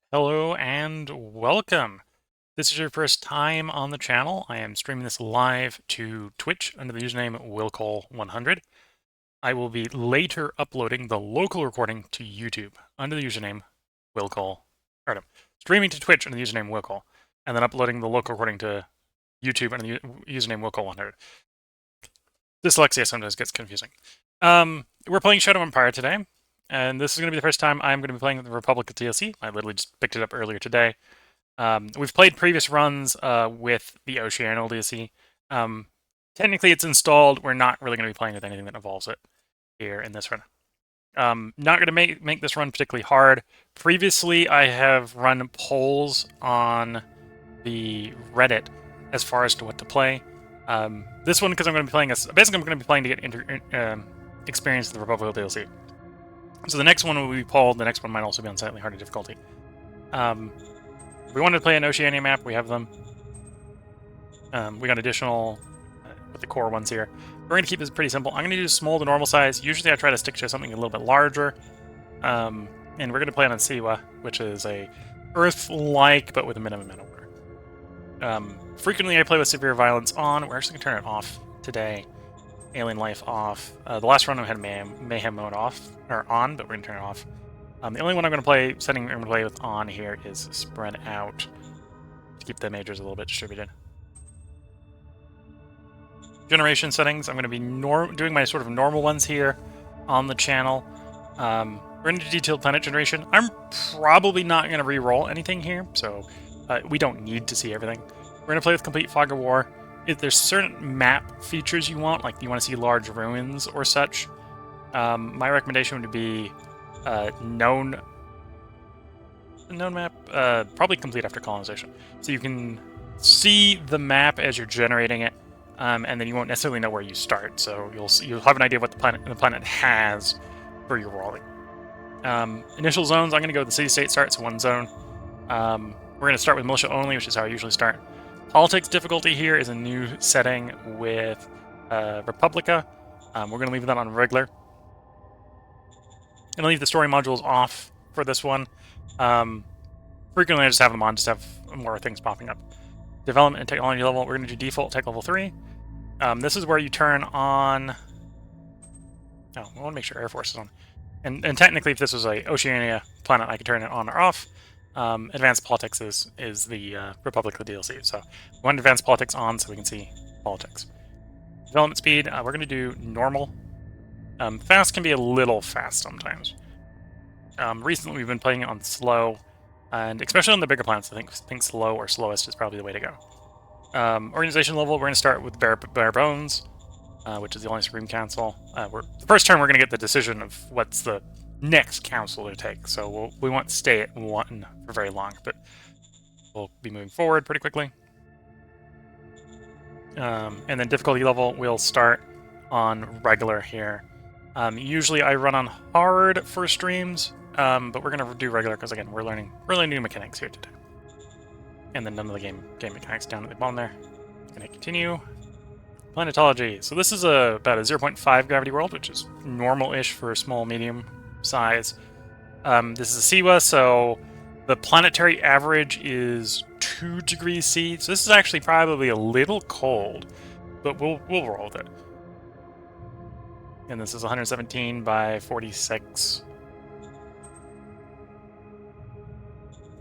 Hello and welcome. This is your first time on the channel. I am streaming this live to Twitch under the username willcall100. I will be later uploading the local recording to YouTube under the username willcall, or no, streaming to Twitch under the username willcall, and then uploading the local recording to YouTube under the username willcall100. Dyslexia sometimes gets confusing. We're playing Shadow Empire today, and this is going to be the first time I'm going to be playing the Republica DLC. I literally just picked it up earlier today. We've played previous runs with the Oceanial DLC. Technically, it's installed. We're not really going to be playing with anything that involves it here in this run. Not going to make this run particularly hard. Previously, I have run polls on the Reddit as far as to what to play. This one, because I'm going to be playing basically I'm going to be playing to get experience the Republic DLC. So the next one will be polled. The next one might also be on slightly harder difficulty. We wanted to play an Oceania map. We have them. We got additional with the core ones here. We're going to keep this pretty simple. I'm going to do small to normal size. Usually I try to stick to something a little bit larger. And we're going to play on Siwa, which is a Earth-like, but with a minimum amount of water. Frequently I play with severe violence on. We're actually going to turn it off today. Alien life off. The last run I had mayhem mode off, or on, but we're going to turn it off. The only one I'm going to play, setting I'm going to play with on here is spread out to keep the majors a little bit distributed. Generation settings, I'm going to be doing my sort of normal ones here on the channel. We're going to do detailed planet generation. I'm probably not going to re-roll anything here, so we don't need to see everything. We're going to play with complete fog of war. If there's certain map features you want, like you want to see large ruins or such, my recommendation would be known map, probably complete after colonization. So you can see the map as you're generating it, and then you won't necessarily know where you start. So you'll have an idea of what the planet has for your rolling. Initial zones, I'm going to go with the city-state start, so one zone. We're going to start with militia only, which is how I usually start. Politics difficulty here is a new setting with Republica. We're going to leave that on regular. I'm going to leave the story modules off for this one. Frequently I just have them on, just have more things popping up. Development and technology level, we're going to do default tech level 3. This is where you turn on... Oh, I want to make sure Air Force is on. And technically, if this was a Oceania planet, I could turn it on or off. Advanced Politics is the Republic DLC. So we want Advanced Politics on so we can see politics. Development speed, we're going to do normal. Fast can be a little fast sometimes. Recently, we've been playing it on slow, and especially on the bigger planets, I think slow or slowest is probably the way to go. Organization level, we're going to start with bare bones, which is the only Supreme Council. The first turn, we're going to get the decision of what's the next council to take, so we won't stay at one for very long, but we'll be moving forward pretty quickly. And then difficulty level, we'll start on regular here. Usually I run on hard for streams, but we're going to do regular because, again, we're learning new mechanics here today. And then none of the game mechanics down at the bottom there. Going to continue. Planetology. So this is about a 0.5 gravity world, which is normal-ish for a small, medium size. This is a Siwa, so the planetary average is 2 degrees C. So this is actually probably a little cold, but we'll roll with it. And this is 117 by 46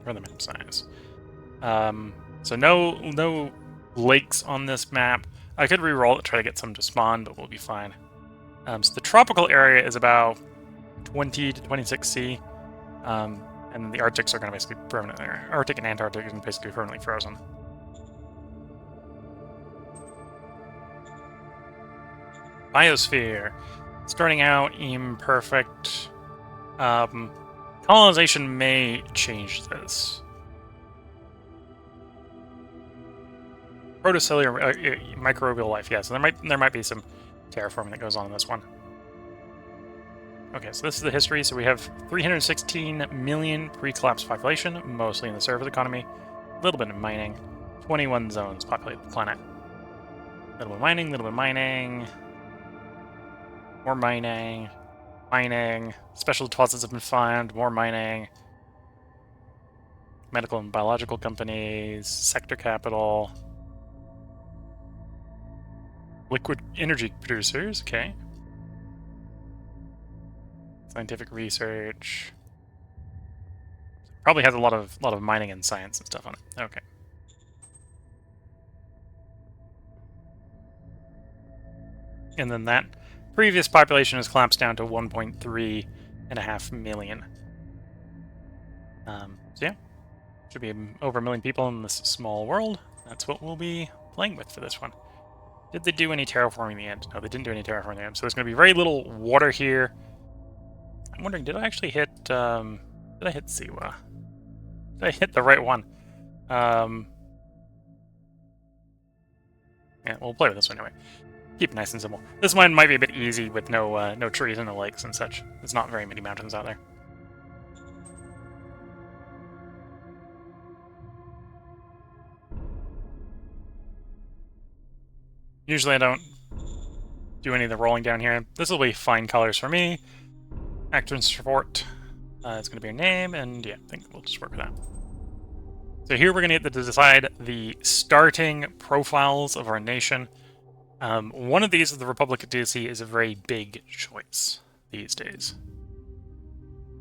for the map size. So no lakes on this map. I could re-roll it, try to get some to spawn, but we'll be fine. So the tropical area is about 20 to 26 C, and the Arctics are going to basically be permanent there. Arctic and Antarctic is basically permanently frozen. Biosphere. Starting out imperfect. Colonization may change this. Protocellular microbial life, yeah, so there might be some terraforming that goes on in this one. Okay, so this is the history. So we have 316 million pre-collapse population, mostly in the service economy. A little bit of mining. 21 zones populate the planet. A little bit of mining, a little bit of mining. More mining. Mining. Special deposits have been found. More mining. medical and biological companies, sector capital, liquid energy producers, okay. Scientific research. Probably has a lot of mining and science and stuff on it. Okay. And then that previous population has collapsed down to 1.3.5 million. So yeah, should be over 1 million people in this small world. That's what we'll be playing with for this one. Did they do any terraforming in the end? No, they didn't do any terraforming in the end. So there's going to be very little water here. I'm wondering, did I actually hit, did I hit Siwa? Did I hit the right one? Yeah, we'll play with this one anyway. Keep it nice and simple. This one might be a bit easy with no no trees and no lakes and such. There's not very many mountains out there. Usually I don't do any of the rolling down here. This will be fine colors for me. Actor and support. It's going to be a name, and yeah, I think we'll just work with that. So here we're going to get to decide the starting profiles of our nation. One of these, the Republica DLC, is a very big choice these days.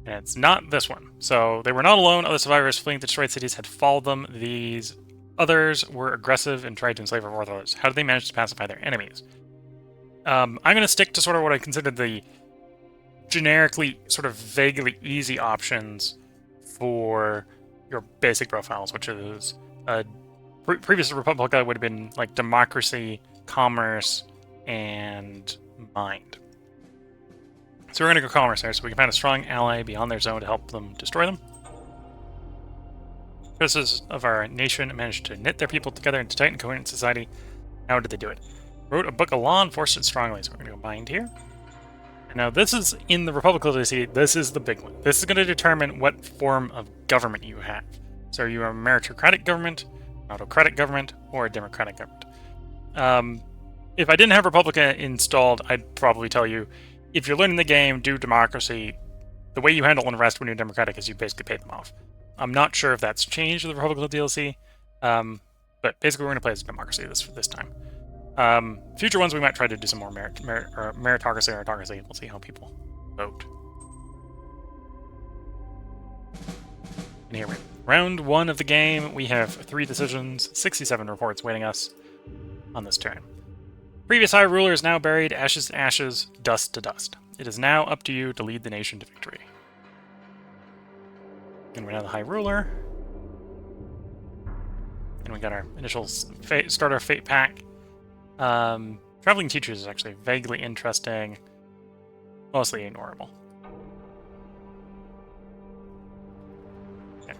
And it's not this one. So they were not alone. Other survivors fleeing the destroyed cities had followed them. These others were aggressive and tried to enslave our others. How did they manage to pacify their enemies? I'm going to stick to sort of what I consider the generically, sort of vaguely easy options for your basic profiles, which is previous Republica would have been like democracy, commerce, and mind. So we're going to go commerce there, so we can find a strong ally beyond their zone to help them destroy them. Princes of our nation managed to knit their people together into tight and coherent society. How did they do it? Wrote a book of law and forced it strongly, so we're going to go bind here. And now this is in the Republica DLC, this is the big one. This is going to determine what form of government you have. So are you a meritocratic government, an autocratic government, or a democratic government? If I didn't have Republica installed, I'd probably tell you, if you're learning the game, do democracy. The way you handle unrest when you're democratic is you basically pay them off. I'm not sure if that's changed with the Republica DLC, but basically we're going to play as democracy this time. Future ones we might try to do some more meritocracy or autocracy. We'll see how people vote. And here we go. Round 1 of the game. We have 3 decisions, 67 reports waiting us on this turn. Previous High Ruler is now buried, ashes to ashes, dust to dust. It is now up to you to lead the nation to victory. And we have the High Ruler. And we got our initial starter fate pack. Traveling Teachers is actually vaguely interesting, mostly ignorable. Okay.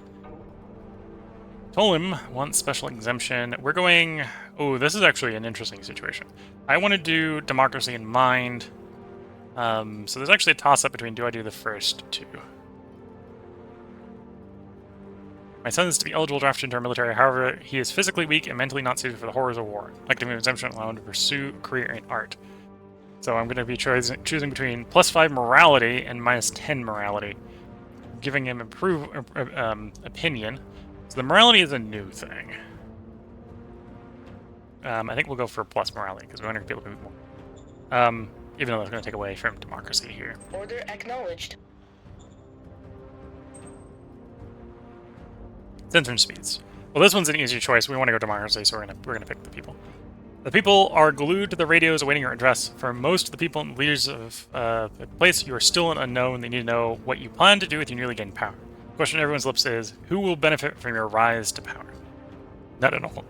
Tolim wants special exemption. We're going... Oh, this is actually an interesting situation. I want to do democracy in mind. So there's actually a toss-up between do I do the first two. My son is to be eligible to draft into our military, however, he is physically weak and mentally not suited for the horrors of war. Active exemption allow him to pursue a career in art. So I'm going to be choosing between +5 morality and -10 morality, giving him opinion. So the morality is a new thing. I think we'll go for plus morality because we want to be able to move more. Even though that's going to take away from democracy here. Order acknowledged. Entrance speeds. Well, this one's an easy choice. We want to go democracy, so we're gonna pick the people. The people are glued to the radios awaiting your address. For most of the people and leaders of the place, you are still an unknown. They need to know what you plan to do with your newly gained power. The question on everyone's lips is, who will benefit from your rise to power? None at all.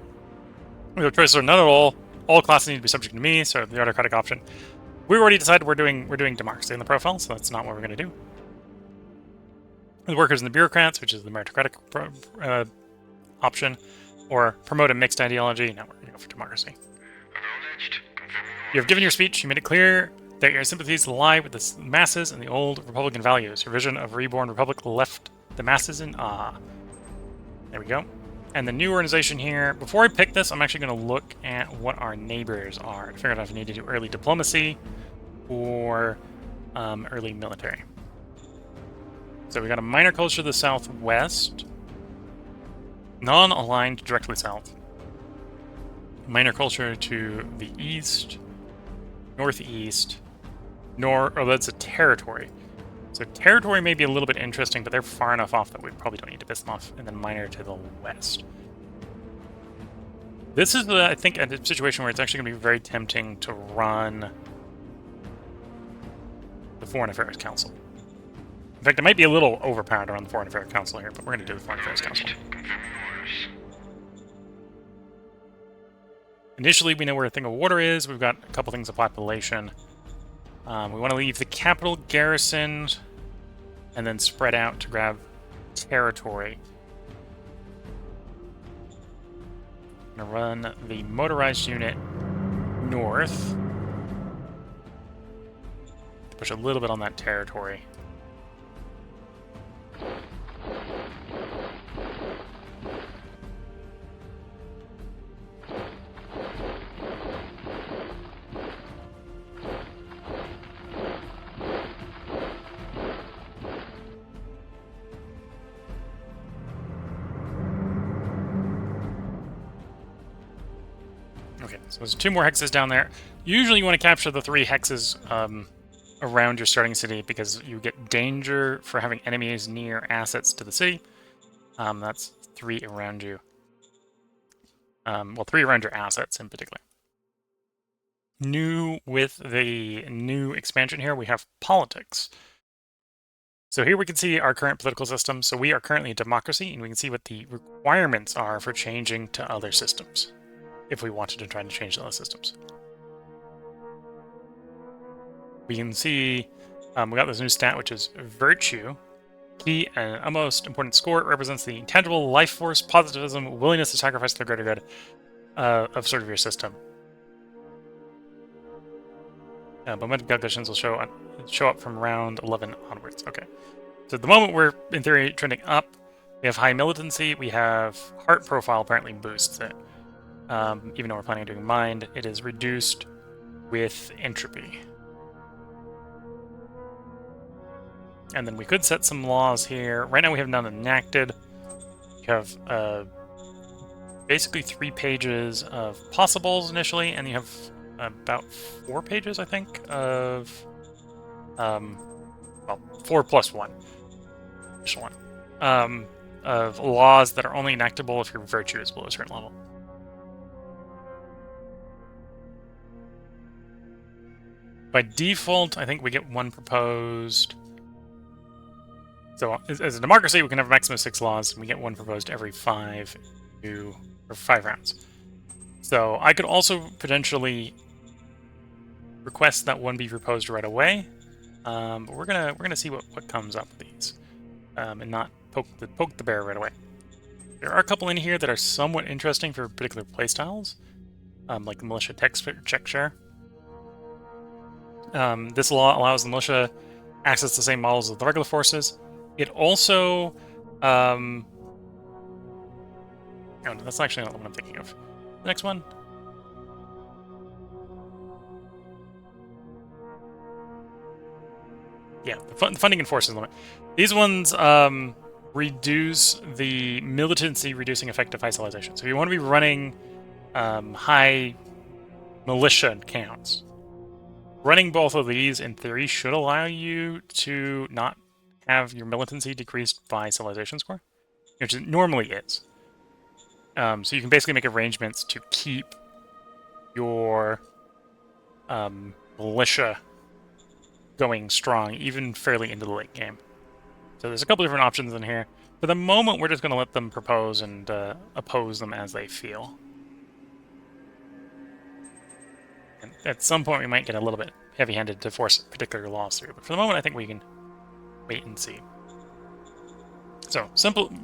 The choices are none at all. All classes need to be subject to me, so the autocratic option. We already decided we're doing democracy in the profile, so that's not what we're going to do. The workers and the bureaucrats, which is the meritocratic option, or promote a mixed ideology. Now we're going to go for democracy. You have given your speech. You made it clear that your sympathies lie with the masses and the old Republican values. Your vision of a reborn republic left the masses in awe. There we go. And the new organization here, before I pick this, I'm actually going to look at what our neighbors are to figure out if we need to do early diplomacy or early military. So we got a minor culture to the southwest. Non-aligned directly south. Minor culture to the east, northeast, oh, that's a territory. So territory may be a little bit interesting, but they're far enough off that we probably don't need to piss them off. And then minor to the west. This is, I think, a situation where it's actually going to be very tempting to run the Foreign Affairs Council. In fact, it might be a little overpowered to run the Foreign Affairs Council here, but we're going to do the Foreign Affairs Council. Initially, we know where a thing of water is. We've got a couple things of population. We want to leave the capital garrisoned and then spread out to grab territory. I'm going to run the motorized unit north. Push a little bit on that territory. Okay, so there's 2 more hexes down there. Usually you want to capture the 3 hexes around your starting city because you get danger for having enemies near assets to the city. That's 3 around you. Well, 3 around your assets in particular. New with the new expansion here, we have politics. So here we can see our current political system. So we are currently a democracy, and we can see what the requirements are for changing to other systems, if we wanted to try to change those systems. We can see we got this new stat, which is virtue. Key and a most important score. It represents the intangible life force, positivism, willingness to sacrifice the greater good of sort of your system. Momentum calculations will show up from round 11 onwards. Okay. So at the moment we're, in theory, trending up. We have high militancy. We have heart profile apparently boosts it. Even though we're planning on doing mind, it is reduced with entropy. And then we could set some laws here. Right now we have none enacted. We have basically 3 pages of possibles initially, and you have about 4 pages, I think, of well, 4 plus 1, additional 1, of laws that are only enactable if your virtue is below a certain level. By default, I think we get 1 proposed. So as a democracy, we can have a maximum of 6 laws, and we get 1 proposed every 5 rounds. So I could also potentially request that 1 be proposed right away, but we're gonna see what comes up with these, and not poke the bear right away. There are a couple in here that are somewhat interesting for particular playstyles, like the militia check share. This law allows the militia access the same models as the regular forces. It also, oh no, that's actually not the one I'm thinking of. The next one. Yeah, the funding and forces limit. These ones reduce the militancy reducing effect of isolation. So you want to be running high militia counts. Running both of these, in theory, should allow you to not have your militancy decreased by civilization score, which it normally is. So you can basically make arrangements to keep your militia going strong, even fairly into the late game. So there's a couple different options in here. For the moment, we're just going to let them propose and oppose them as they feel. And at some point, we might get a little bit heavy-handed to force particular laws through. But for the moment, I think we can wait and see. So,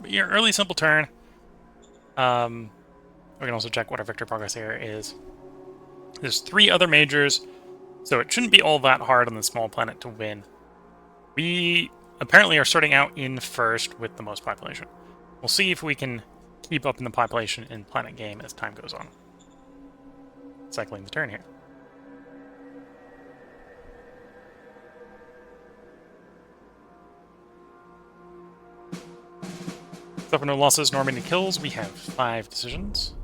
your early simple turn. We can also check what our victory progress here is. There's 3 other majors, so it shouldn't be all that hard on the small planet to win. We apparently are starting out in first with the most population. We'll see if we can keep up in the population in planet game as time goes on. Cycling the turn here. Suffer no losses nor many kills. We have 5 decisions.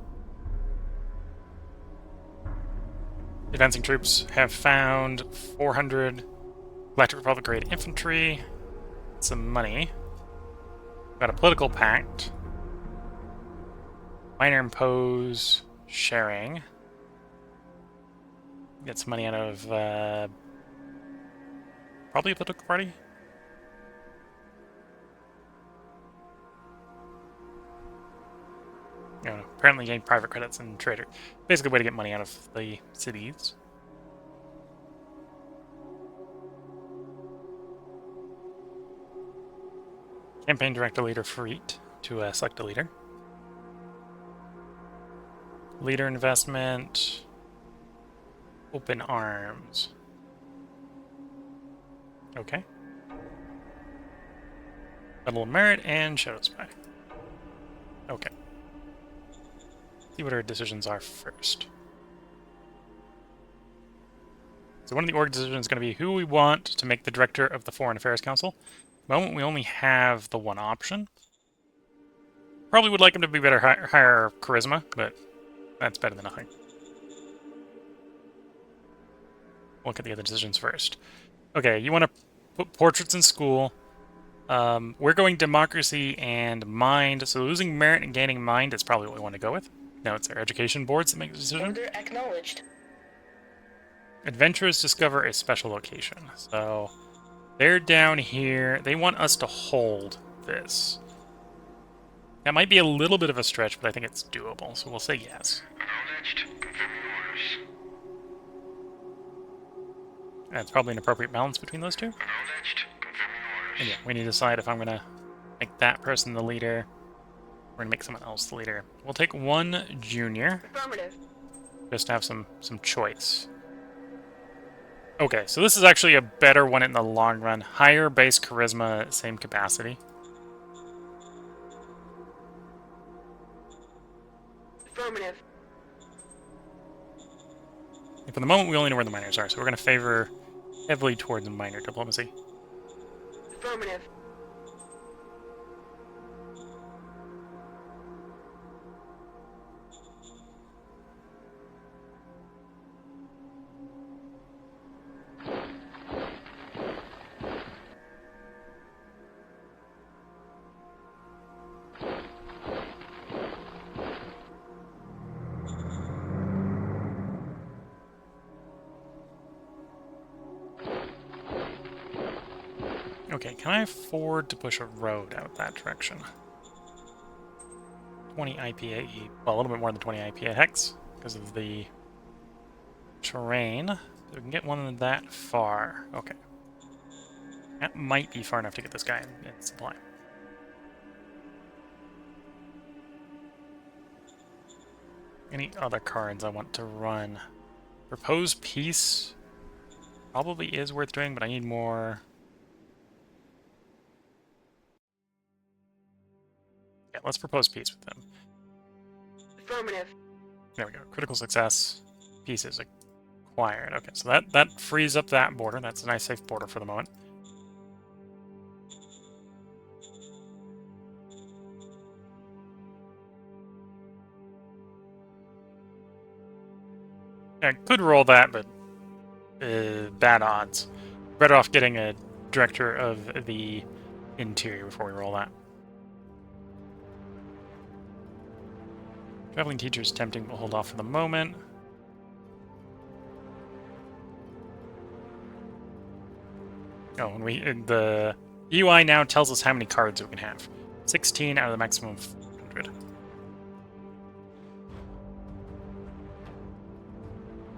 Advancing troops have found 400 Galactic Republic grade infantry. Some money. Got a political pact. Minor impose sharing. Get some money out of probably a political party. No, apparently gain private credits and trader. Basically a way to get money out of the cities. Campaign director leader Freet to select a leader. Leader investment. Open arms. Okay. Medal of Merit and Shadow Spy. Okay. See what our decisions are first. So one of the org decisions is going to be who we want to make the director of the Foreign Affairs Council. At the moment, we only have the one option. Probably would like him to be better, higher charisma, but that's better than nothing. Look at the other decisions first. Okay, you want to put portraits in school. We're going democracy and mind, so losing merit and gaining mind is probably what we want to go with. Now it's our education boards that make the decision. Order acknowledged. Adventurers discover a special location. So they're down here. They want us to hold this. That might be a little bit of a stretch, but I think it's doable, so we'll say yes. Acknowledged. Confirming orders. That's probably an appropriate balance between those two. Acknowledged. Confirming orders. And yeah, we need to decide if I'm going to make that person the leader. We're going to make someone else the leader. We'll take one junior. Affirmative. Just to have some choice. Okay, so this is actually a better one in the long run. Higher base charisma, same capacity. Affirmative. And for the moment, we only know where the miners are, so we're going to favor heavily towards minor diplomacy. Affirmative. Okay, can I afford to push a road out that direction? 20 IPA, well, a little bit more than 20 IPA hex, because of the terrain. So we can get one that far. Okay. That might be far enough to get this guy in supply. Any other cards I want to run? Propose peace probably is worth doing, but I need more... Yeah, let's propose peace with them. Affirmative. There we go. Critical success. Peace is acquired. Okay, so that frees up that border. That's a nice safe border for the moment. I could roll that, but bad odds. Better off getting a director of the interior before we roll that. Traveling teacher's tempting, we'll hold off for the moment. Oh, and the UI now tells us how many cards we can have. 16 out of the maximum of 100.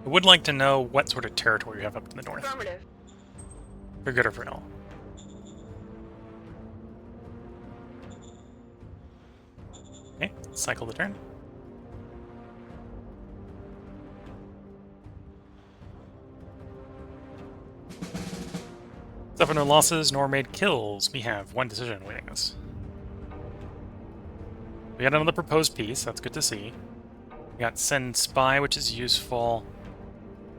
I would like to know what sort of territory you have up in the north. Affirmative. For good or for ill. Okay, cycle the turn. Suffer no losses nor made kills. We have one decision waiting us. We got another proposed piece. That's good to see. We got send spy, which is useful.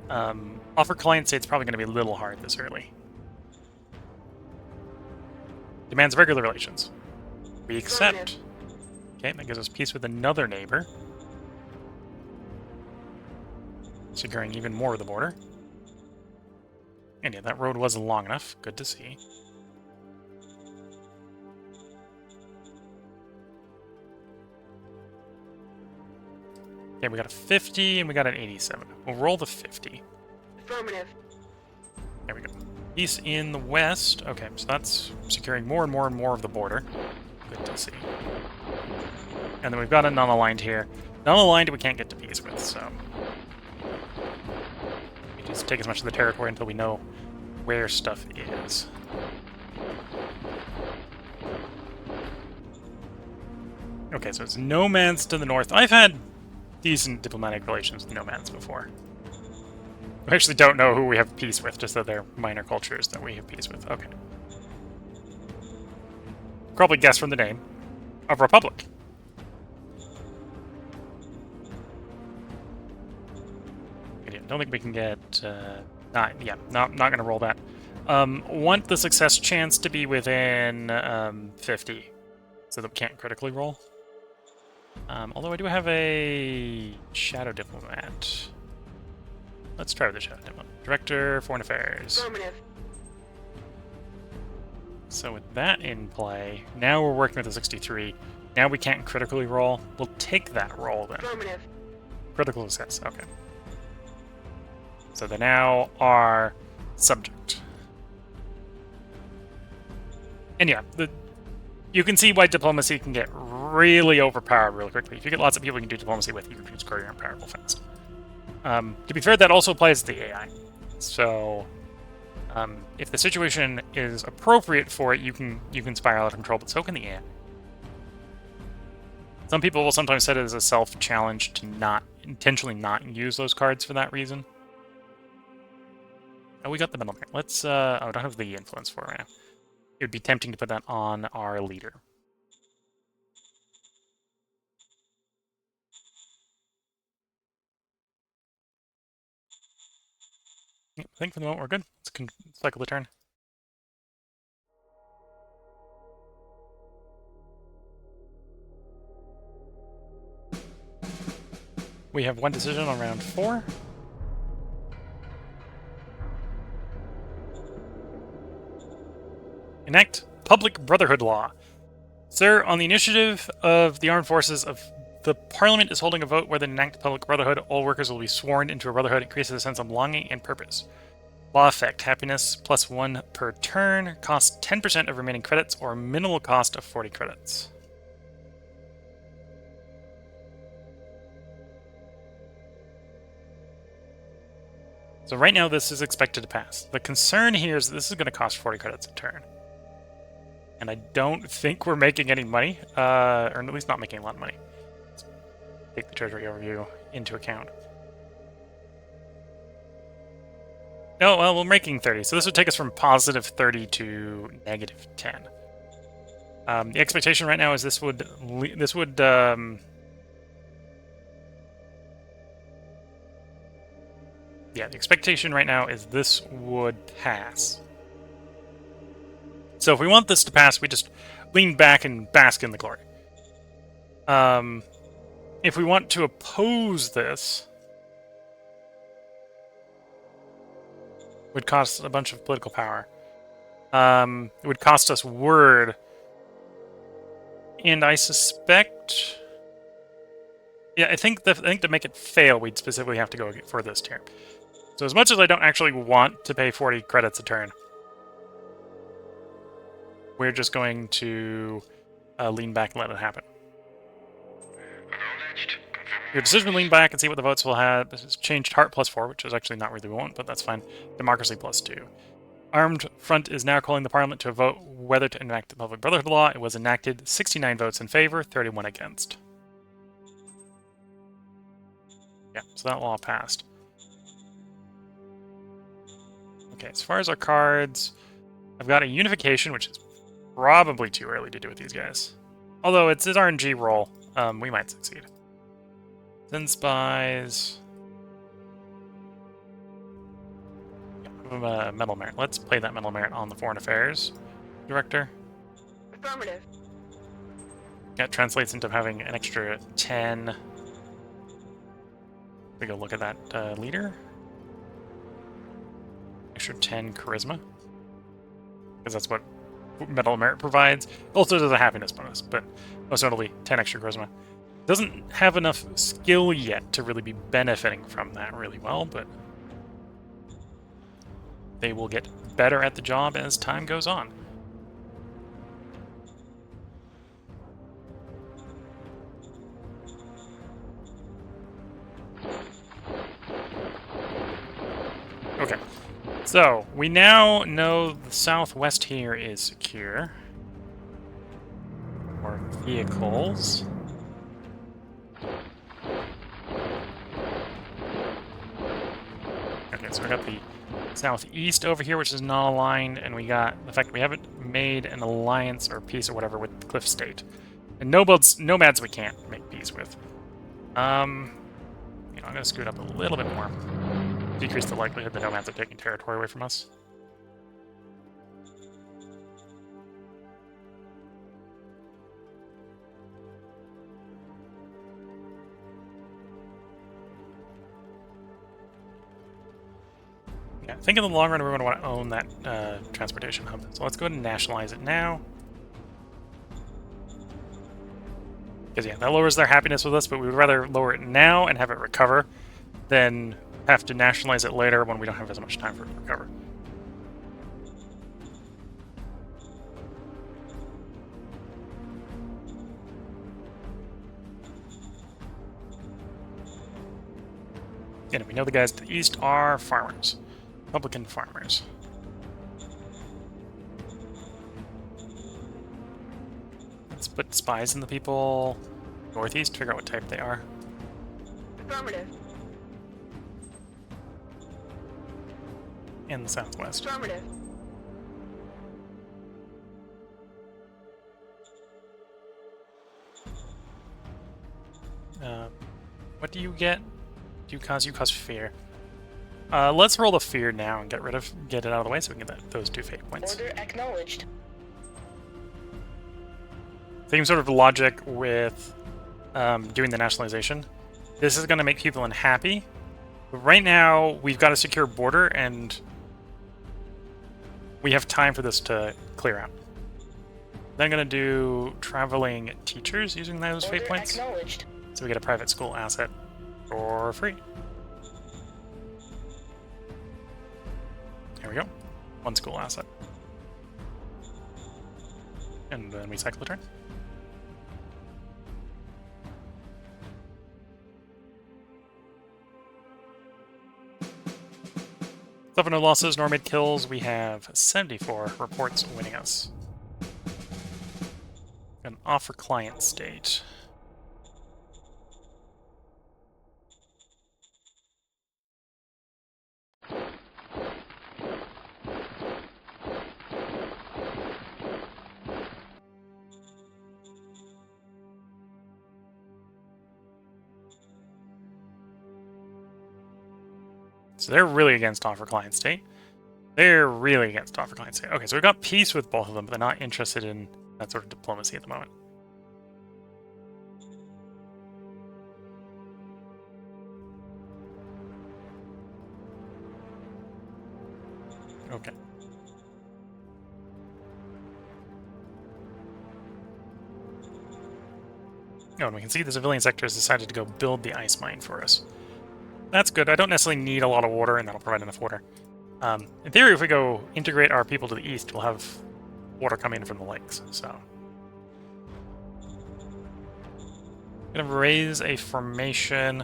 Offer client state's probably going to be a little hard this early. Demands regular relations. We accept. Okay, that gives us peace with another neighbor. Securing even more of the border. And yeah, that road was long enough. Good to see. Okay, we got a 50 and we got an 87. We'll roll the 50. Affirmative. There we go. Peace in the west. Okay, so that's securing more and more and more of the border. Good to see. And then we've got a non-aligned here. Non-aligned we can't get to peace with, so... we just take as much of the territory until we know where stuff is. Okay, so it's nomads to the north. I've had decent diplomatic relations with nomads before. I actually don't know who we have peace with, just that they're minor cultures that we have peace with. Okay. Probably guess from the name. A republic. Okay, don't think we can get... not going to roll that. Want the success chance to be within 50, so that we can't critically roll. Although I do have a Shadow Diplomat. Let's try with the Shadow Diplomat. Director, Foreign Affairs. Affirmative. So with that in play, now we're working with a 63. Now we can't critically roll. We'll take that roll then. Affirmative. Critical success, okay. So they now are subject. And yeah, you can see why diplomacy can get really overpowered really quickly. If you get lots of people you can do diplomacy with, you can just grow your empire real fast. To be fair, that also applies to the AI. So, if the situation is appropriate for it, you can spiral out of control, but so can the AI. Some people will sometimes set it as a self-challenge to not intentionally not use those cards for that reason. Oh, we got the middle merit. Let's, oh, I don't have the influence for it right now. It would be tempting to put that on our leader. I think for the moment we're good. Let's cycle the turn. We have one decision on round 4. Enact Public Brotherhood Law. Sir, on the initiative of the armed forces of the Parliament is holding a vote where the enact Public Brotherhood, all workers will be sworn into a brotherhood. It increases a sense of belonging and purpose. Law effect, happiness, +1 per turn, cost 10% of remaining credits, or minimal cost of 40 credits. So right now this is expected to pass. The concern here is that this is going to cost 40 credits a turn. And I don't think we're making any money, or at least not making a lot of money. Let's take the Treasury Overview into account. No, well, we're making 30, so this would take us from positive 30 to negative 10. The expectation right now is this would yeah, the expectation right now is this would pass. So if we want this to pass, we just lean back and bask in the glory. If we want to oppose this, it would cost a bunch of political power. It would cost us word. And I suspect... yeah, I think to make it fail, we'd specifically have to go for this tier. So as much as I don't actually want to pay 40 credits a turn, we're just going to lean back and let it happen. Your decision to lean back and see what the votes will have. This has changed heart +4, which is actually not really what we want, but that's fine. Democracy +2. Armed Front is now calling the Parliament to a vote whether to enact the Public Brotherhood Law. It was enacted. 69 votes in favor, 31 against. Yeah, so that law passed. Okay, as far as our cards, I've got a Unification, which is probably too early to do with these guys. Although it's an RNG roll, we might succeed. Then Spies. Yeah, Metal Merit. Let's play that Metal Merit on the Foreign Affairs Director. Affirmative. That translates into having an extra 10. We go look at that leader. Extra 10 charisma. Because that's what Medal of Merit provides. Also does a happiness bonus, but most notably 10 extra charisma. Doesn't have enough skill yet to really be benefiting from that really well, but they will get better at the job as time goes on. Okay, so we now know the southwest here is secure. More vehicles. Okay, so we got the southeast over here, which is not aligned, and we got the fact that we haven't made an alliance or peace or whatever with the Cliff State. And nomads we can't make peace with. I'm gonna scoot up a little bit more. Decrease the likelihood the nomads are taking territory away from us. Yeah, I think in the long run we're going to want to own that transportation hub. So let's go ahead and nationalize it now. Because yeah, that lowers their happiness with us, but we would rather lower it now and have it recover than have to nationalize it later when we don't have as much time for it to recover. And we know the guys to the east are farmers. Republican farmers. Let's put spies in the people northeast, figure out what type they are. Affirmative. In the southwest. Affirmative. What do you get? You cause fear. Let's roll the fear now and get it out of the way so we can get those 2 fate points. Order acknowledged. Same sort of logic with doing the nationalization. This is going to make people unhappy. But right now, we've got a secure border, and we have time for this to clear out. Then I'm going to do traveling teachers using those fate points. So we get a private school asset for free. There we go. 1 school asset. And then we cycle a turn. Suffer no losses nor mid kills. We have 74 reports winning us. An offer client state. So they're really against offer client state. They're really against offer client state. Okay, so we've got peace with both of them, but they're not interested in that sort of diplomacy at the moment. Okay. Oh, and we can see the civilian sector has decided to go build the ice mine for us. That's good. I don't necessarily need a lot of water, and that'll provide enough water. In theory, if we go integrate our people to the east, we'll have water coming in from the lakes, so. I'm gonna raise a formation,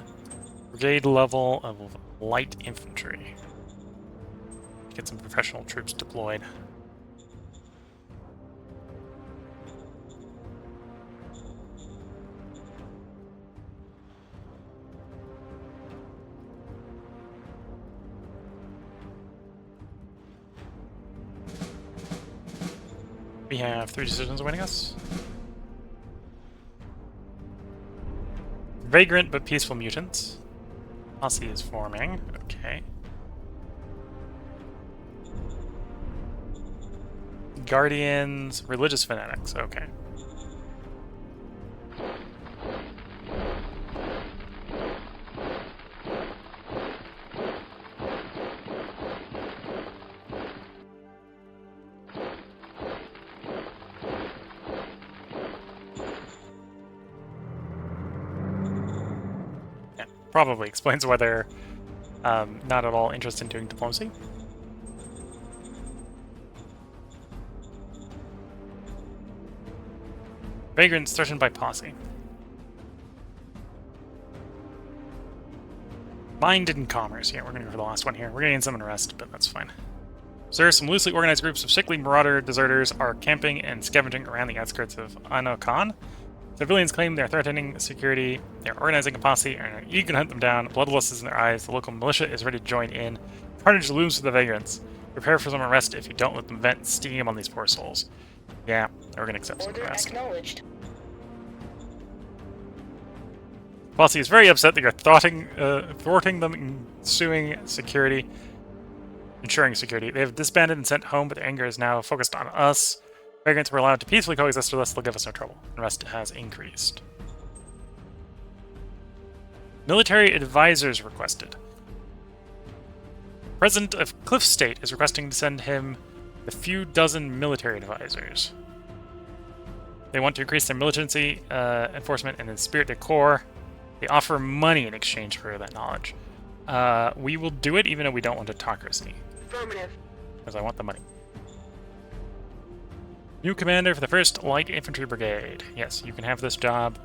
brigade level of light infantry. Get some professional troops deployed. We have 3 decisions awaiting us. Vagrant but peaceful mutants. Posse is forming. Okay. Guardians, religious fanatics. Okay. Yeah, probably explains why they're not at all interested in doing diplomacy. Vagrants threatened by posse. Mind and commerce. Yeah, we're going to go for the last one here. We're getting some unrest, but that's fine. Sir, some loosely organized groups of sickly marauder deserters are camping and scavenging around the outskirts of Anokan. Civilians claim they're threatening security. They're organizing a posse and are eager to hunt them down. Bloodlust is in their eyes. The local militia is ready to join in. Carnage looms for the vagrants. Prepare for some arrest if you don't let them vent steam on these poor souls. Yeah, we're going to accept some Order arrest. acknowledged. Posse is very upset that you're thwarting them in ensuring security. They have disbanded and sent home, but their anger is now focused on us. Vagrants were allowed to peacefully coexist with us, they'll give us no trouble. Unrest has increased. Military advisors requested. President of Cliff State is requesting to send him a few dozen military advisors. They want to increase their militancy, enforcement, and spirit de corps. They offer money in exchange for that knowledge. We will do it even though we don't want autocracy. Affirmative. Because I want the money. New commander for the 1st Light Infantry Brigade. Yes, you can have this job.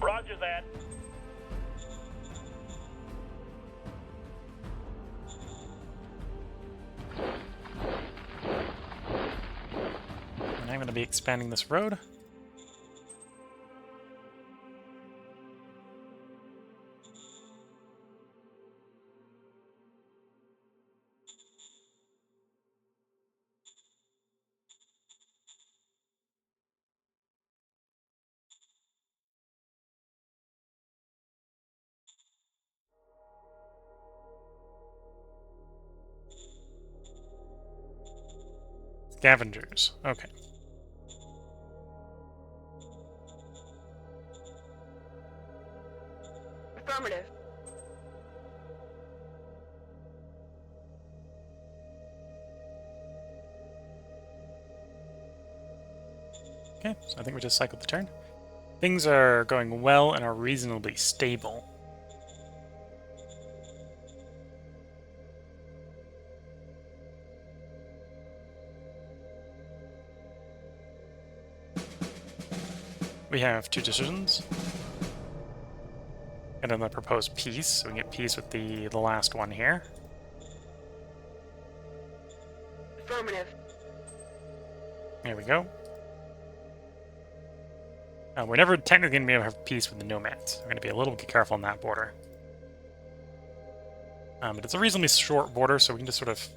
Roger that. And I'm going to be expanding this road. Scavengers. Okay. Affirmative. Okay, so I think we just cycled the turn. Things are going well and are reasonably stable. We have 2 decisions. And then the proposed peace, so we can get peace with the last one here. Affirmative. There we go. We're never technically going to be able to have peace with the nomads. We're going to be a little bit careful on that border. But it's a reasonably short border, so we can just sort of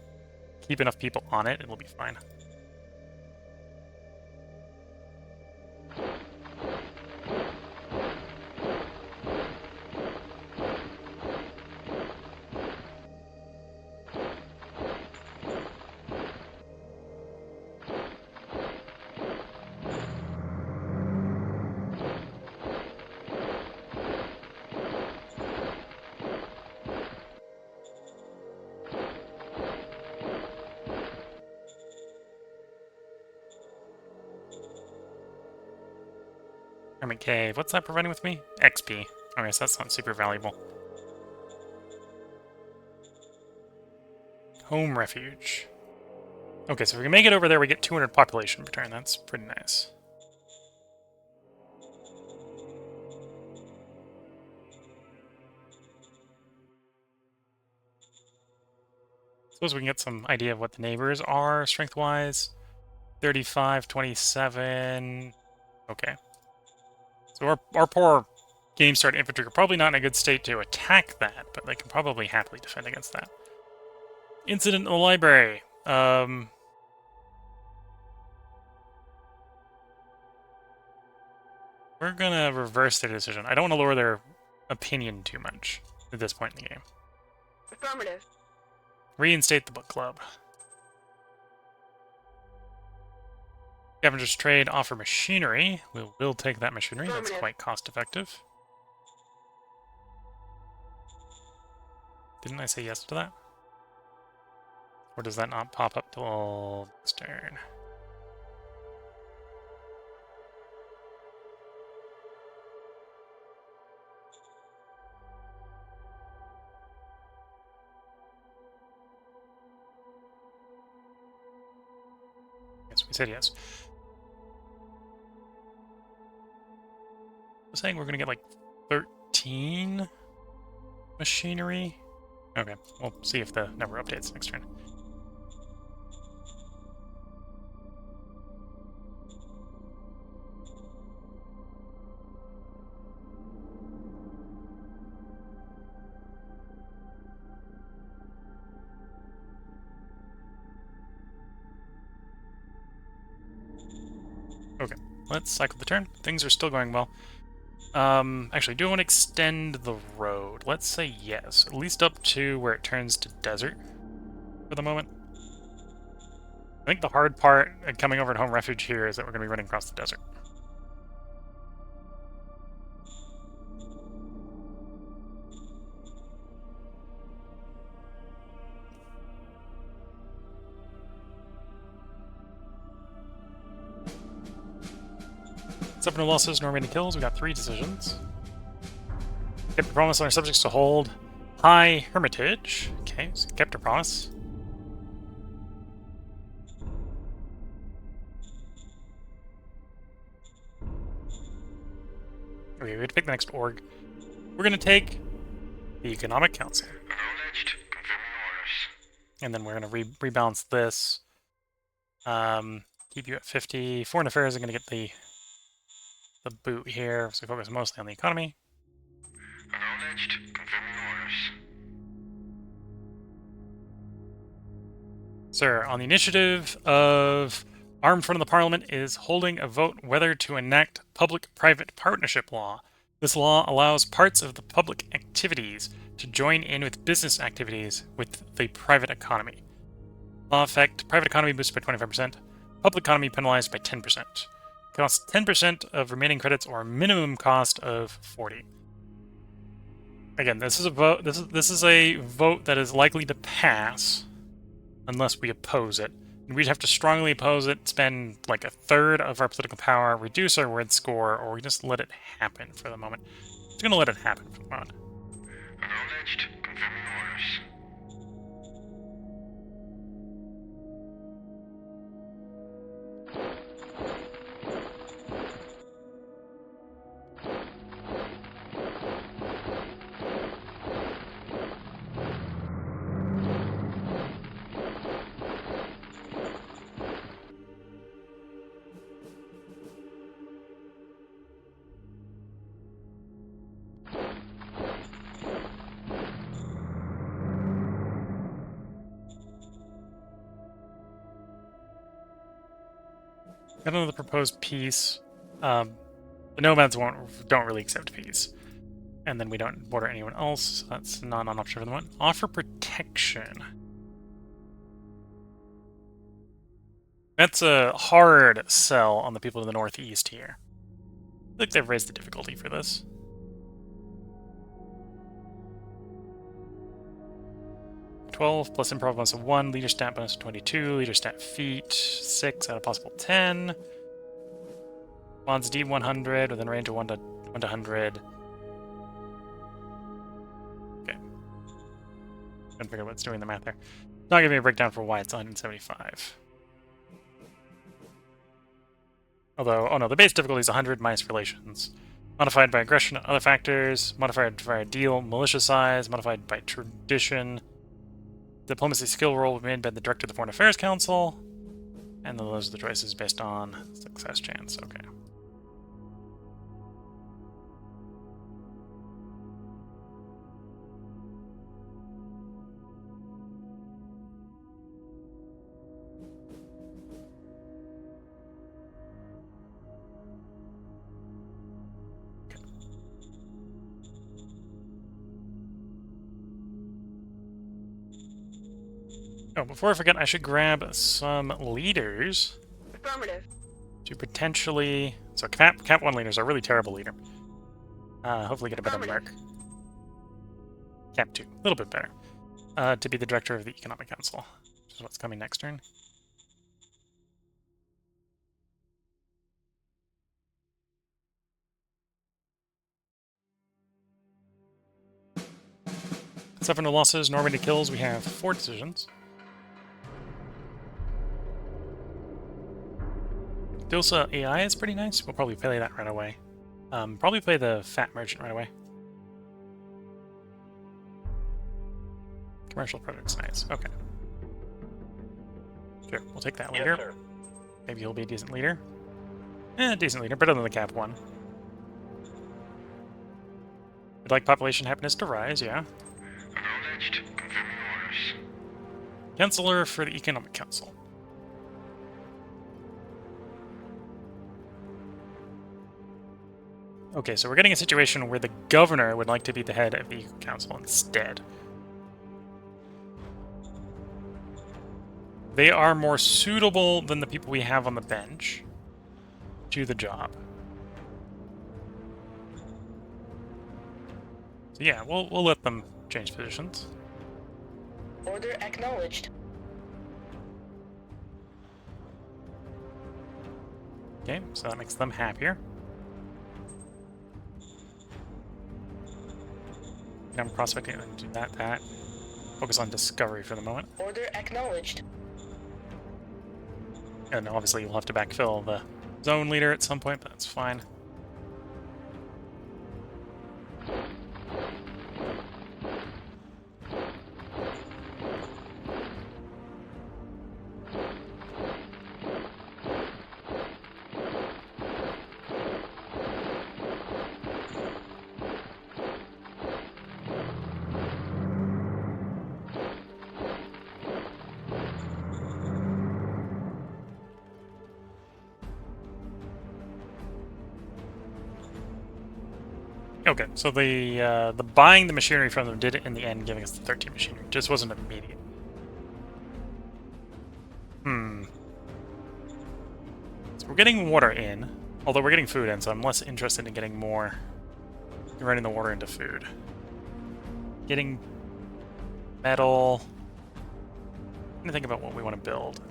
keep enough people on it, and it'll be fine. Hermit Cave. What's that providing with me? XP. Okay, so that's not super valuable. Home Refuge. Okay, so if we can make it over there, we get 200 population per turn. That's pretty nice. Suppose we can get some idea of what the neighbors are, strength-wise. 35, 27... Okay. So our poor game-start infantry are probably not in a good state to attack that, but they can probably happily defend against that. Incident in the library. We're gonna reverse their decision. I don't want to lower their opinion too much at this point in the game. Affirmative. Reinstate the book club. Scavengers trade offer machinery. We will take that machinery. That's Affirmative. quite cost effective. Didn't I say yes to that? Or does that not pop up till next turn? Yes, we said yes. I'm saying we're going to get like 13 machinery. Okay, we'll see if the number updates next turn. Okay, let's cycle the turn. Things are still going well. Actually, do I want to extend the road? Let's say yes, at least up to where it turns to desert for the moment. I think the hard part coming over to Home Refuge here is that we're going to be running across the desert. Except for no losses, nor many kills, we got 3 decisions. Kept a promise on our subjects to hold High Hermitage. Okay, so kept a promise. Okay, we have to pick the next org. We're going to take the Economic Council. Acknowledged. Confirming orders. And then we're going to rebalance this. Keep you at 50. Foreign Affairs are going to get the boot here, so focus mostly on the economy. Acknowledged. Confirming orders. Sir, on the initiative of Armed Front of the Parliament is holding a vote whether to enact public-private partnership law. This law allows parts of the public activities to join in with business activities with the private economy. Law effect, private economy boosted by 25%, public economy penalized by 10%. Costs 10% of remaining credits or a minimum cost of 40. Again, this is a vote. This is a vote that is likely to pass unless we oppose it. And we'd have to strongly oppose it, spend like a third of our political power, reduce our word score, or we just let it happen for the moment. It's gonna let it happen for the moment. Acknowledged. Confirming orders. Got another proposed peace. The nomads don't really accept peace. And then we don't border anyone else, so that's not an option for the moment. Offer protection. That's a hard sell on the people to the northeast here. I think they've raised the difficulty for this. +12 plus improv bonus of 1, leader stat bonus of 22, leader stat feat 6 out of possible 10. Bonds D100 within range of 1 to 100. Okay. Couldn't figure out what's doing the math there. It's not giving me a breakdown for why it's 175. Although, oh no, the base difficulty is 100 minus relations. Modified by aggression and other factors, modified by deal, militia size, modified by tradition. Diplomacy skill roll made by the Director of the Foreign Affairs Council. And then those are the choices based on success chance. Okay. Oh, before I forget, I should grab some leaders. Affirmative. to potentially... So Cap 1 leaders are a really terrible leader. Hopefully get a better mark. Cap 2, a little bit better. To be the director of the Economic Council, which is what's coming next turn. Except for no losses, Normandy kills, we have 4 decisions. Dosa AI is pretty nice. We'll probably play that right away. Probably play the Fat Merchant right away. Commercial Projects, nice. Okay. Sure, we'll take that leader. Yes, sir. Maybe he'll be a decent leader. Decent leader, better than the Cap 1. We'd like population happiness to rise, yeah. Acknowledged. Confirming orders. Chancellor for the Economic Council. Okay, so we're getting a situation where the governor would like to be the head of the Eco Council instead. They are more suitable than the people we have on the bench to the job. So yeah, we'll let them change positions. Order acknowledged. Okay, so that makes them happier. I'm prospecting and do that. Focus on discovery for the moment. Order acknowledged. And obviously you'll have to backfill the zone leader at some point, but that's fine. Okay, so the buying the machinery from them did it in the end, giving us the 13 machinery. Just wasn't immediate. So we're getting water in, although we're getting food in, so I'm less interested in getting more, converting the water into food. Getting metal. I'm gonna think about what we want to build.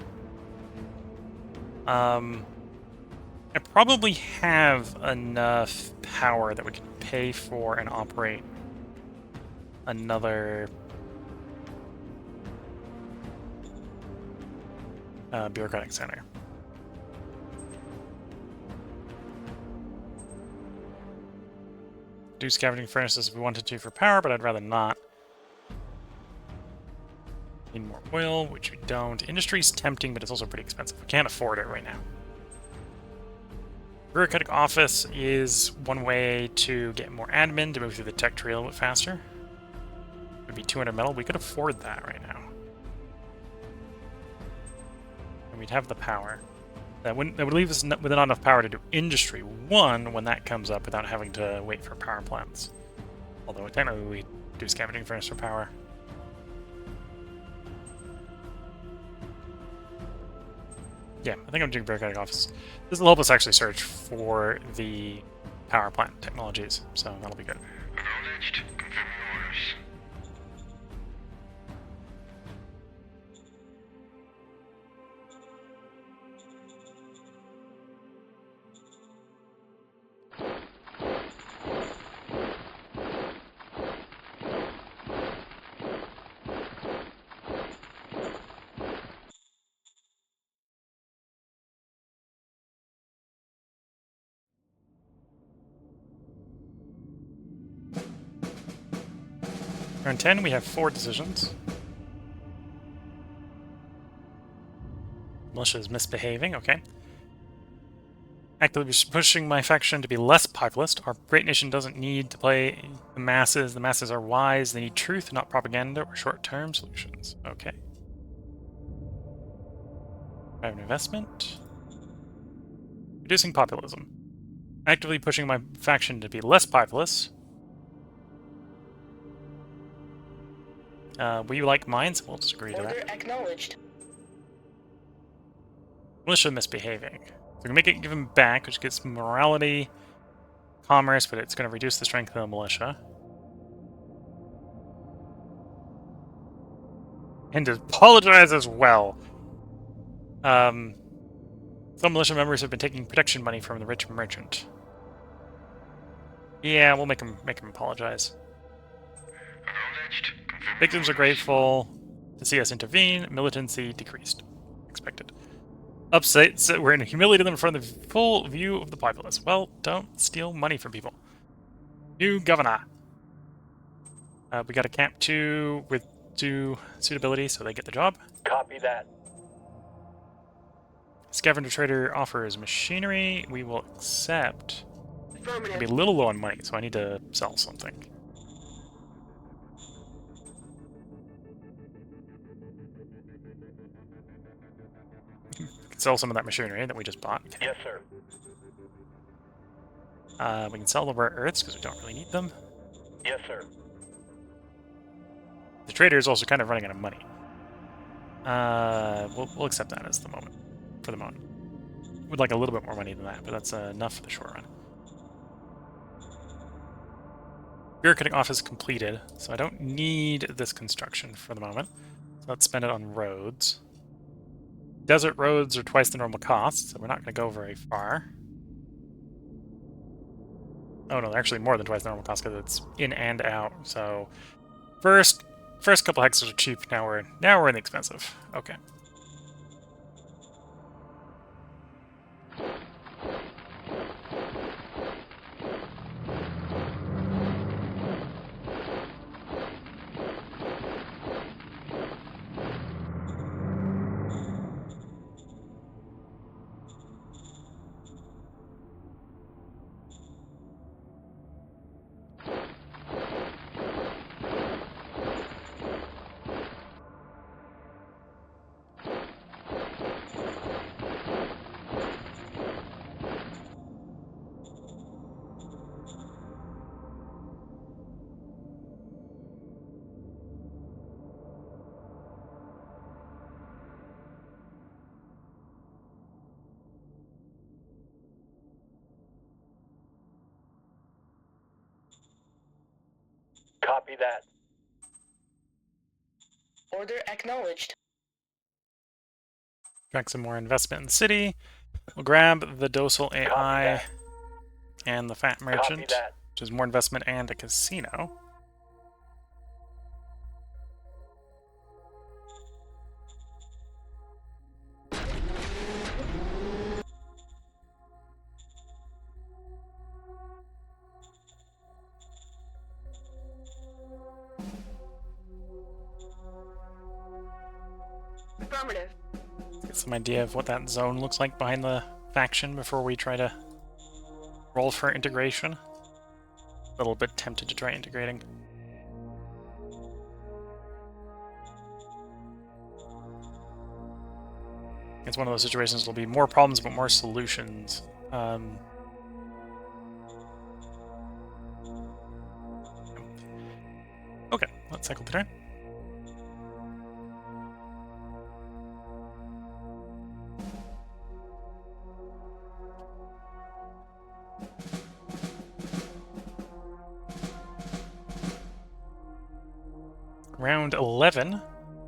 I probably have enough power that we can pay for and operate another bureaucratic center. Do scavenging furnaces if we wanted to for power, but I'd rather not. Need more oil, which we don't. Industry's tempting, but it's also pretty expensive. We can't afford it right now. Bureaucratic office is one way to get more admin, to move through the tech tree a little bit faster. It would be 200 metal. We could afford that right now. And we'd have the power. That would leave us with not enough power to do Industry 1 when that comes up without having to wait for power plants. Although technically we do scavenging furnace for power. Yeah, I think I'm doing bureaucratic office. This will help us actually search for the power plant technologies, so that'll be good. Acknowledged. Confirming orders. Turn 10, we have 4 decisions. Militia is misbehaving, okay. Actively pushing my faction to be less populist. Our great nation doesn't need to play the masses. The masses are wise. They need truth, not propaganda or short-term solutions. Okay. Private investment. Reducing populism. Actively pushing my faction to be less populist. We like mines. We'll just agree to Order that. acknowledged. Militia misbehaving. So we can give him back, which gets morality, commerce, but it's going to reduce the strength of the militia. And to apologize as well. Some militia members have been taking protection money from the rich merchant. Yeah, we'll make him apologize. Acknowledged. Confirming Victims are orders. grateful to see us intervene. Militancy decreased. Expected. Upset, so we're going to humiliate them in front of the full view of the populace. Well, don't steal money from people. New governor. We got a camp 2 with 2 suitability, so they get the job. Copy that. Scavenger trader offers machinery. We will accept. I'll be a Affirmative. little low on money, so I need to sell something. Sell some of that machinery that we just bought. Yes, sir. We can sell the rare earths because we don't really need them. Yes, sir. The trader is also kind of running out of money. We'll accept that as the moment, for the moment. Would like a little bit more money than that, but that's enough for the short run. Bureaucratic office completed, so I don't need this construction for the moment. So let's spend it on roads. Desert roads are twice the normal cost, so we're not going to go very far. Oh no, they're actually more than twice the normal cost because it's in and out. So first couple hexes are cheap. Now we're in the expensive. Okay. Copy that. Order acknowledged. Got some more investment in the city. We'll grab the docile AI that. and the fat Copy merchant, that. which is more investment and a casino. Affirmative. Get some idea of what that zone looks like behind the faction before we try to roll for integration. A little bit tempted to try integrating. It's one of those situations there'll be more problems but more solutions. Okay, let's cycle the turn. Round 11.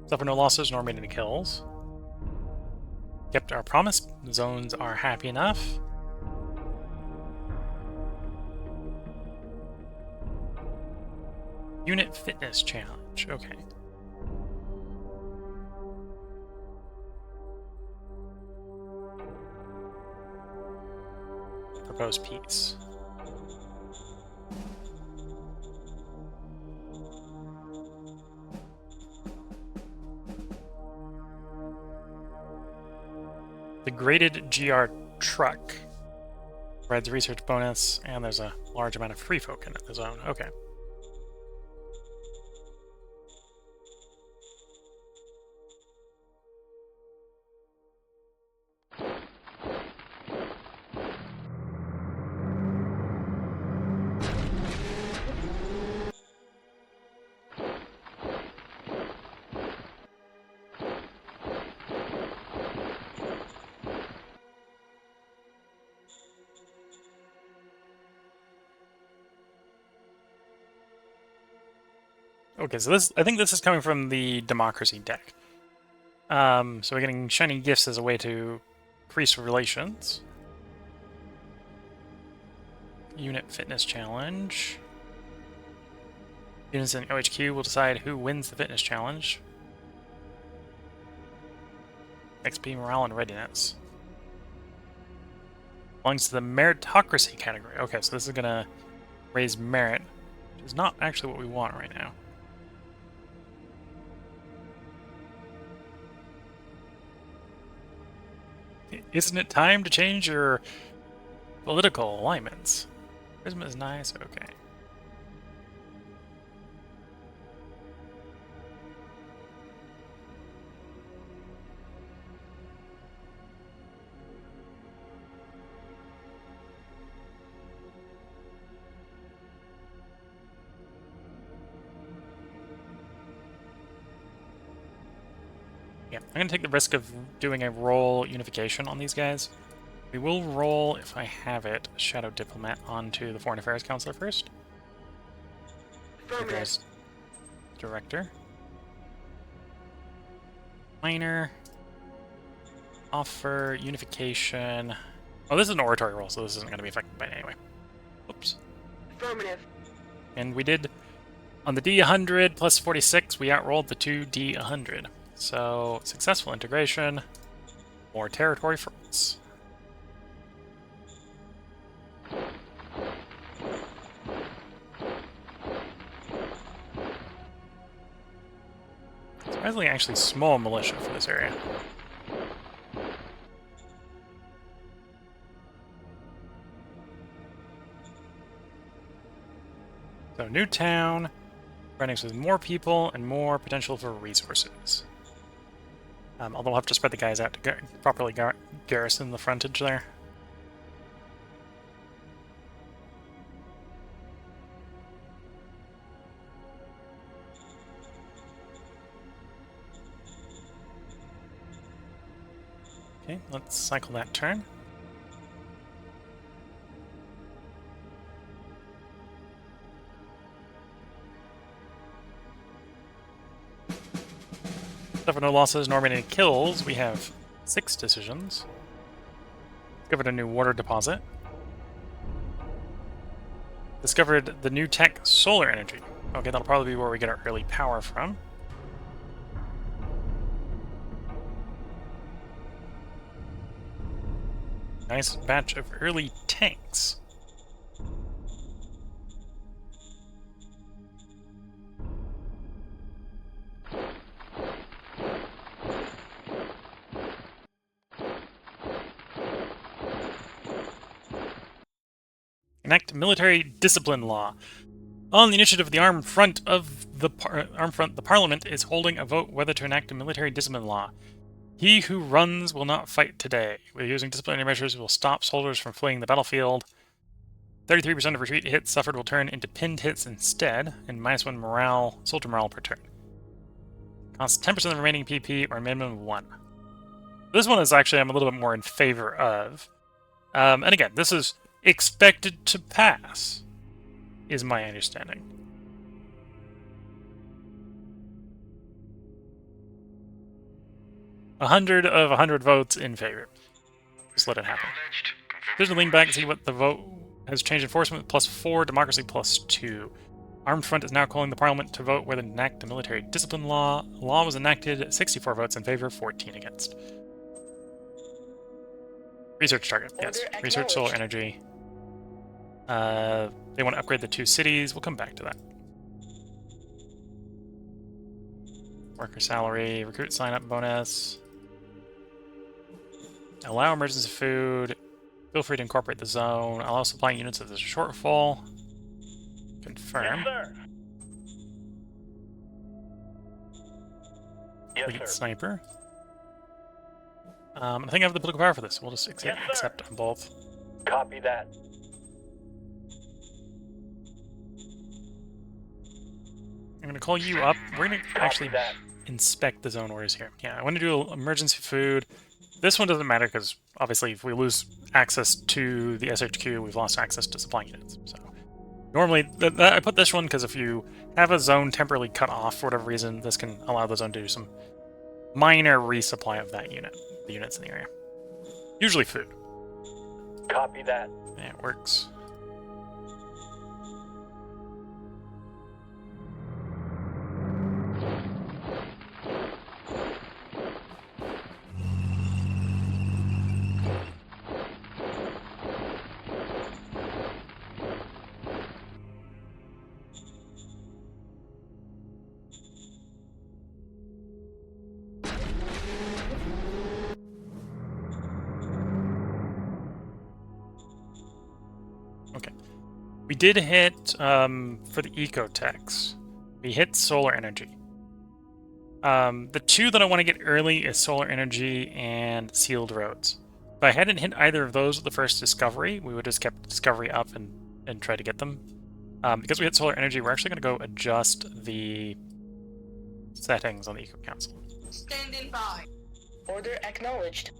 Suffer no losses nor made any kills. Kept our promise. Zones are happy enough. Unit fitness challenge. Okay. Propose peace. The graded GR truck provides a research bonus, and there's a large amount of free folk in the zone. Okay. Okay, so I think this is coming from the democracy deck. So we're getting shiny gifts as a way to increase relations. Unit fitness challenge. Units in OHQ will decide who wins the fitness challenge. XP, morale, and readiness. Belongs to the meritocracy category. Okay, so this is gonna raise merit, which is not actually what we want right now. Isn't it time to change your political alignments? Charisma is nice, okay. Yeah, I'm going to take the risk of doing a role unification on these guys. We will roll, if I have it, Shadow Diplomat onto the Foreign Affairs Counselor first. Affirmative. Director. Minor. Offer, unification. Oh, this is an oratory roll, so this isn't going to be affected by it anyway. Oops. Affirmative. And we did, on the D100 plus 46, we outrolled the 2D100. So, successful integration, more territory for us. Surprisingly, actually small militia for this area. So, new town, running with more people and more potential for resources. Although we'll have to spread the guys out to properly garrison the frontage there. Okay, let's cycle that turn. Suffer no losses nor many kills. We have 6 decisions. Discovered a new water deposit. Discovered the new tech solar energy. Okay, that'll probably be where we get our early power from. Nice batch of early tanks. Enact military discipline law. On the initiative of the armed front, the Parliament is holding a vote whether to enact a military discipline law. He who runs will not fight today. We're using disciplinary measures will stop soldiers from fleeing the battlefield. 33% of retreat hits suffered will turn into pinned hits instead, and -1 morale, soldier morale per turn. Costs 10% of the remaining PP or a minimum of 1. This one is actually I'm a little bit more in favor of. And again, this is expected to pass, is my understanding. $100 of 100 votes in favor. Just let it happen. There's a lean back and see what the vote has changed. Enforcement +4, democracy +2. Armed Front is now calling the Parliament to vote whether to enact a military discipline law. Law was enacted, 64 votes in favor, 14 against. Research target, yes. Research solar energy. They want to upgrade the 2 cities. We'll come back to that. Worker salary, recruit sign-up bonus. Allow emergency food. Feel free to incorporate the zone. Allow supplying units if there's a shortfall. Confirm. Yes, sir. Yes, Fleet sir. sniper. I think I have the political power for this. We'll just accept on both. Copy that. I'm going to call you up. We're going to actually that. inspect the zone orders here. Yeah, I want to do emergency food. This one doesn't matter because obviously if we lose access to the SHQ, we've lost access to supply units. So Normally, I put this one because if you have a zone temporarily cut off for whatever reason, this can allow the zone to do some minor resupply of that unit, the units in the area. Usually food. Copy that. Yeah, it works. Okay. We did hit, for the ecotechs, we hit solar energy. The two that I want to get early is solar energy and sealed roads. If I hadn't hit either of those with the first discovery, we would have just kept discovery up and try to get them. Because we hit solar energy, we're actually going to go adjust the settings on the Eco Council. Standing by. Order acknowledged.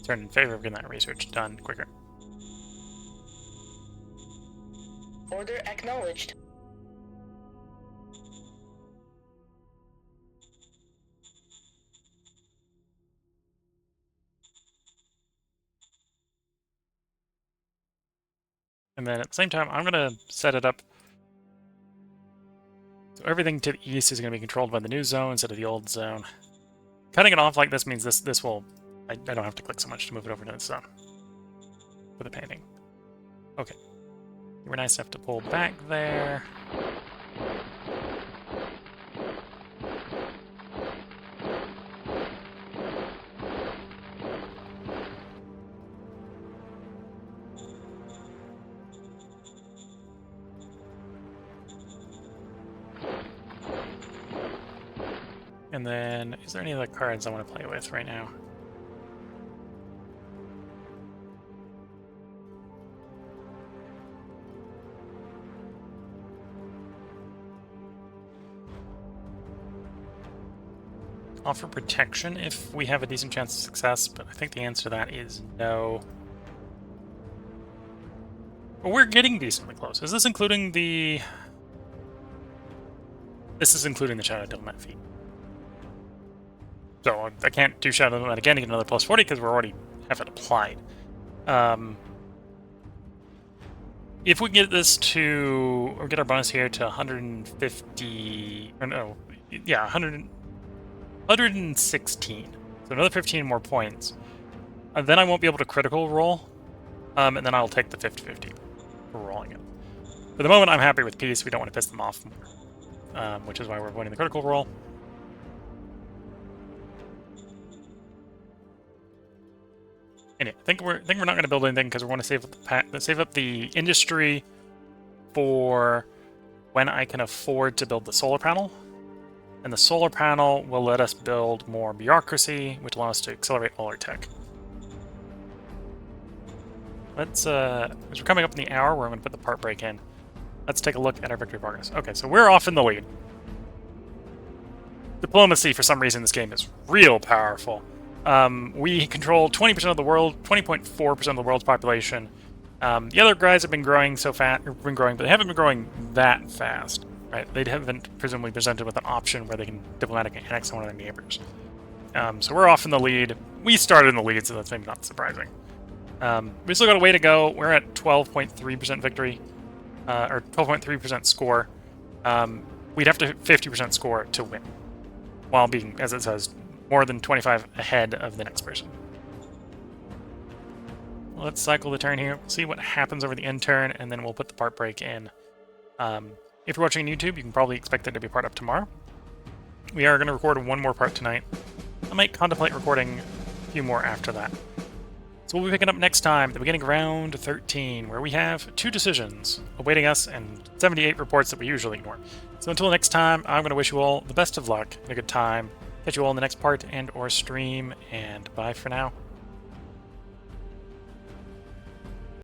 Turn in favor of getting that research done quicker. Order acknowledged. And then at the same time, I'm going to set it up so everything to the east is going to be controlled by the new zone instead of the old zone. Cutting it off like this means this will... I don't have to click so much to move it over to the zone for the painting. Okay. You were nice enough to pull back there. And then, is there any other cards I want to play with right now? Offer protection if we have a decent chance of success, but I think the answer to that is no. But we're getting decently close. Is this including the... This is including the Shadow Diplomat feat. So I can't do Shadow Diplomat again to get another plus 40 because we already have it applied. If we get this to... or get our bonus here to 150... or no, yeah, 116. So another 15 more points. Then I won't be able to critical roll. And then I'll take the 50-50 for rolling it. For the moment, I'm happy with peace. We don't want to piss them off more. Which is why we're avoiding the critical roll. Anyway, I think we're not going to build anything because we want to save up the industry for when I can afford to build the solar panel. And the solar panel will let us build more bureaucracy, which allows us to accelerate all our tech. Let's, as we're coming up in the hour, we're going to put the part break in. Let's take a look at our victory progress. Okay, so we're off in the lead. Diplomacy, for some reason, in this game is real powerful. We control 20% of the world, 20.4% of the world's population. The other guys have been growing but they haven't been growing that fast. Right, they haven't presumably presented with an option where they can diplomatically annex one of their neighbors. So we're off in the lead. We started in the lead, so that's maybe not surprising. We still got a way to go. We're at 12.3% victory, or 12.3% score. We'd have to 50% score to win, while being, as it says, more than 25 ahead of the next person. Let's cycle the turn here, see what happens over the end turn, and then we'll put the part break in. If you're watching on YouTube, you can probably expect it to be part up tomorrow. We are going to record one more part tonight. I might contemplate recording a few more after that. So we'll be picking up next time at the beginning of round 13, where we have 2 decisions awaiting us and 78 reports that we usually ignore. So until next time, I'm going to wish you all the best of luck and a good time. Catch you all in the next part and or stream, and bye for now.